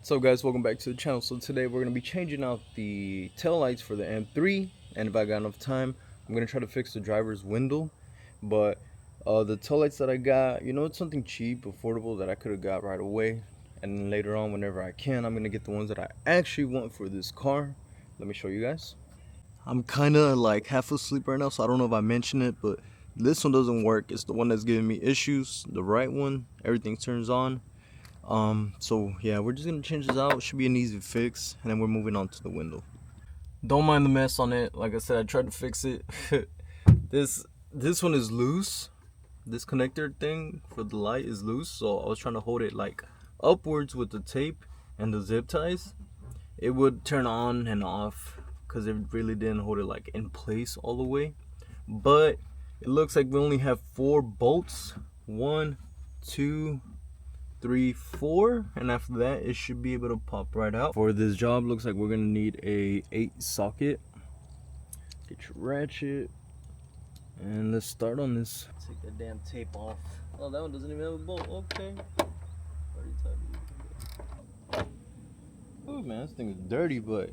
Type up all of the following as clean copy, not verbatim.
So guys, welcome back to the channel. So today we're going to be changing out the tail lights for the M3, and if I got enough time, I'm going to try to fix the driver's window. But the tail lights that I got, it's something cheap, affordable that I could have got right away, and then later on whenever I can, I'm going to get the ones that I actually want for this car. Let me show you guys. I'm kind of like half asleep right now, so I don't know if I mentioned it, but this one doesn't work. It's the one that's giving me issues. The right one, everything turns on. So yeah, we're just gonna change this out. It should be an easy fix, and then we're moving on to the window. Don't mind the mess on it. Like I said, I tried to fix it. this one is loose. This connector thing for the light is loose, so I was trying to hold it like upwards with the tape and the zip ties. It would turn on and off because it really didn't hold it like in place all the way. But it looks like we only have 4 bolts. 1, 2, 3, 4, and after that it should be able to pop right out. For this job, looks like we're gonna need a 8 socket. Get your ratchet, and let's start on this. Take that damn tape off. Oh, that one doesn't even have a bolt. Okay. Oh man, this thing is dirty, but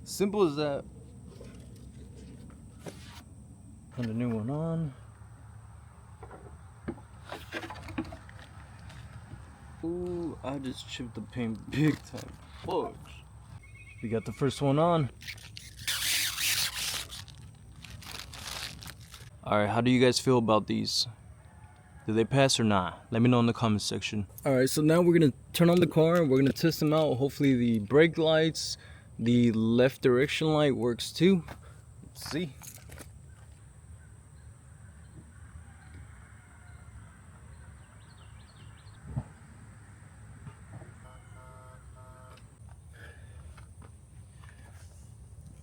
simple as that. Put a new one on. Ooh, I just chipped the paint big time. Fuck. We got the first one on. Alright, how do you guys feel about these? Do they pass or not? Let me know in the comment section. Alright, so now we're gonna turn on the car and we're gonna test them out. Hopefully the brake lights, the left direction light works too. Let's see.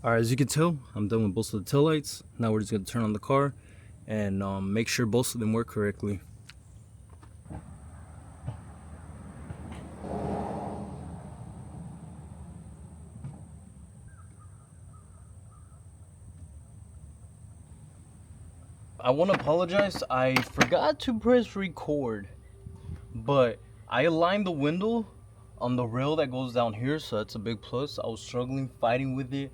Alright, as you can tell, I'm done with both of the tail lights. Now we're just gonna turn on the car and make sure both of them work correctly. I want to apologize. I forgot to press record, but I aligned the window on the rail that goes down here, so that's a big plus. I was struggling fighting with it.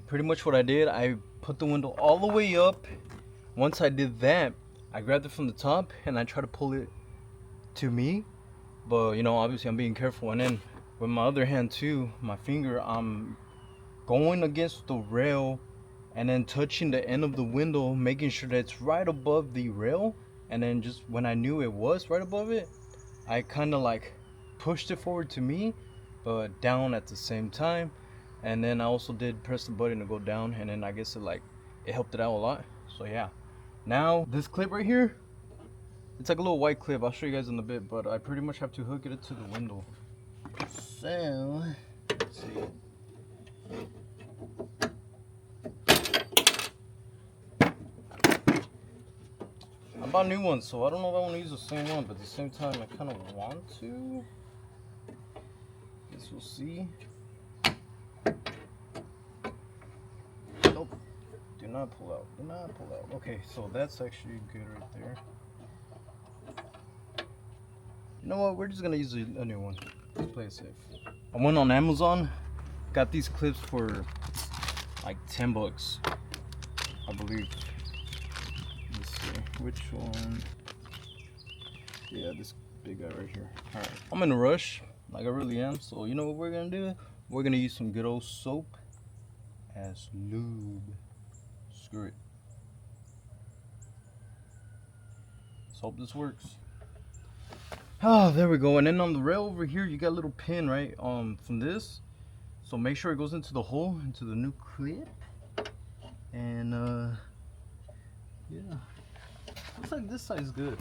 Pretty much what I did, I put the window all the way up. Once I did that, I grabbed it from the top and I tried to pull it to me, but obviously I'm being careful. And then with my other hand too, my finger, I'm going against the rail and then touching the end of the window, making sure that it's right above the rail. And then just when I knew it was right above it, I kind of like pushed it forward to me, but down at the same time. And then I also did press the button to go down, and then I guess it helped it out a lot. So yeah, now this clip right here, it's like a little white clip. I'll show you guys in a bit, but I pretty much have to hook it to the window. So let's see. I bought new ones, so I don't know if I want to use the same one, but at the same time I kind of want to. Guess we'll see. Nope. Do not pull out. Do not pull out. Okay, so that's actually good right there. You know what? We're just gonna use a new one. Let's play it safe. I went on Amazon, got these clips for like 10 bucks, I believe. Let's see which one. Yeah, this big guy right here. All right, I'm in a rush, like I really am. So you know what we're gonna do? We're gonna use some good old soap as lube. Screw it. Let's hope this works. Oh, there we go. And then on the rail over here, you got a little pin, right? From this. So make sure it goes into the hole, into the new clip. And yeah. Looks like this side's good.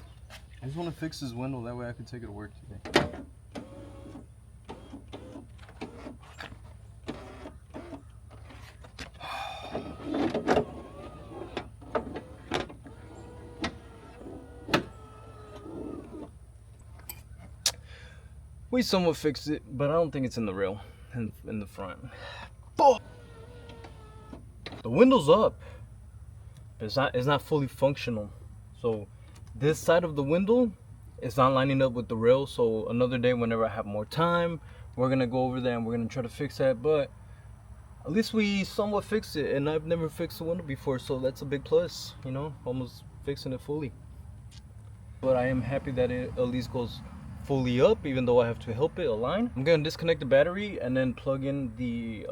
I just want to fix this window, that way I can take it to work today. We somewhat fixed it, but I don't think it's in the rail in the front. Oh! The window's up. It's not fully functional. So this side of the window is not lining up with the rail. So another day, whenever I have more time, we're gonna go over there and we're gonna try to fix that. But at least we somewhat fixed it, and I've never fixed a window before, so that's a big plus, you know, almost fixing it fully. But I am happy that it at least goes fully up, even though I have to help it align. I'm gonna disconnect the battery and then plug in the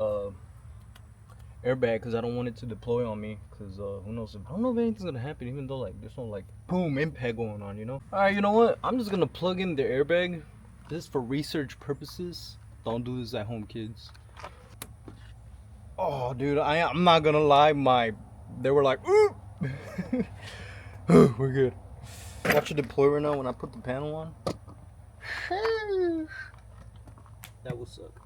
airbag, because I don't want it to deploy on me, because who knows, I don't know if anything's gonna happen, even though like there's no like boom impact going on, you know. All right, you know what, I'm just gonna plug in the airbag. This is for research purposes. Don't do this at home, kids. Oh dude, I'm not gonna lie, they were like ooh. We're good. Watch it deploy right now when I put the panel on. That will suck.